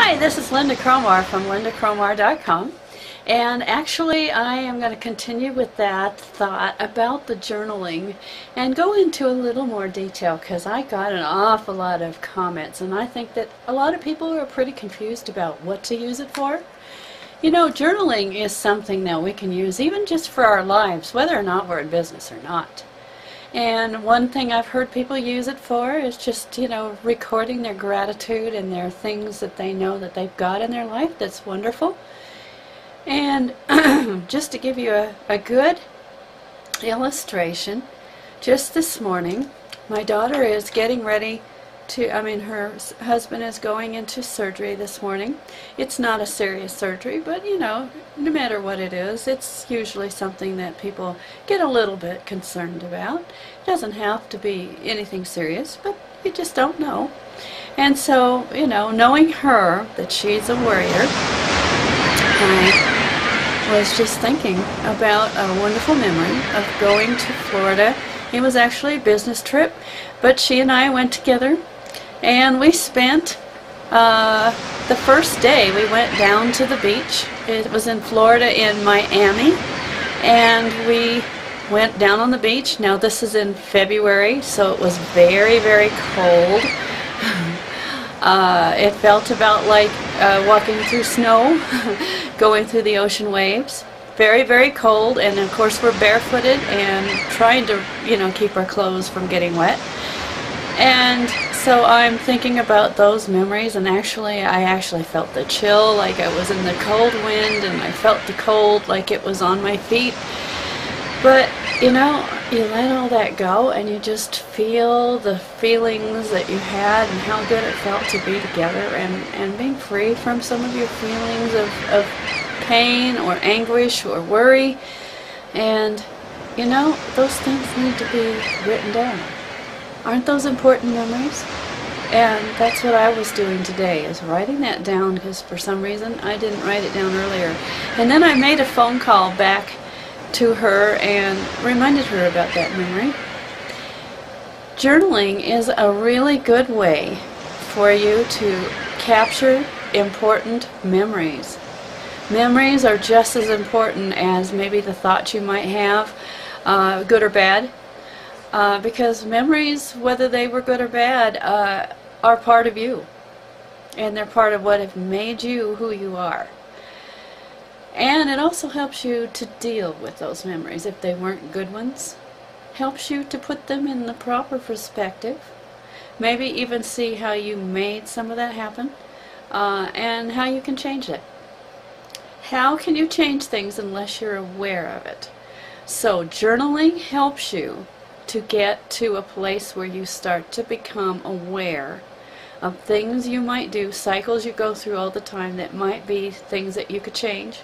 Hi, this is Linda Cromar from lindacromar.com, and actually I am going to continue with that thought about the journaling and go into a little more detail because I got an awful lot of comments, and I think that a lot of people are pretty confused about what to use it for. You know, journaling is something that we can use even just for our lives, whether or not we're in business or not. And one thing I've heard people use it for is just, recording their gratitude and their things that they know that they've got in their life that's wonderful. And just to give you a good illustration, just this morning, my daughter is getting ready to, her husband is going into surgery this morning. It's not a serious surgery, but no matter what it is, it's usually something that people get a little bit concerned about. It doesn't have to be anything serious, but you just don't know. And so, knowing her, that she's a warrior, I was just thinking about a wonderful memory of going to Florida. It was actually a business trip, but she and I went together. And we spent the first day, we went down to the beach. It was in Florida, in Miami, and we went down on the beach. Now this is in February, so it was very, very cold. It felt about like walking through snow, going through the ocean waves. Very, very cold, and of course we're barefooted and trying to, keep our clothes from getting wet. And so I'm thinking about those memories, and I actually felt the chill like I was in the cold wind, and I felt the cold like it was on my feet. But you let all that go and you just feel the feelings that you had and how good it felt to be together and being free from some of your feelings of pain or anguish or worry. And those things need to be written down. Aren't those important memories? And that's what I was doing today, is writing that down, because for some reason I didn't write it down earlier. And then I made a phone call back to her and reminded her about that memory. Journaling is a really good way for you to capture important memories. Memories are just as important as maybe the thoughts you might have, good or bad. Because memories, whether they were good or bad, are part of you. And they're part of what have made you who you are. And it also helps you to deal with those memories if they weren't good ones. Helps you to put them in the proper perspective. Maybe even see how you made some of that happen. And how you can change it. How can you change things unless you're aware of it? So journaling helps you to get to a place where you start to become aware of things you might do, cycles you go through all the time that might be things that you could change,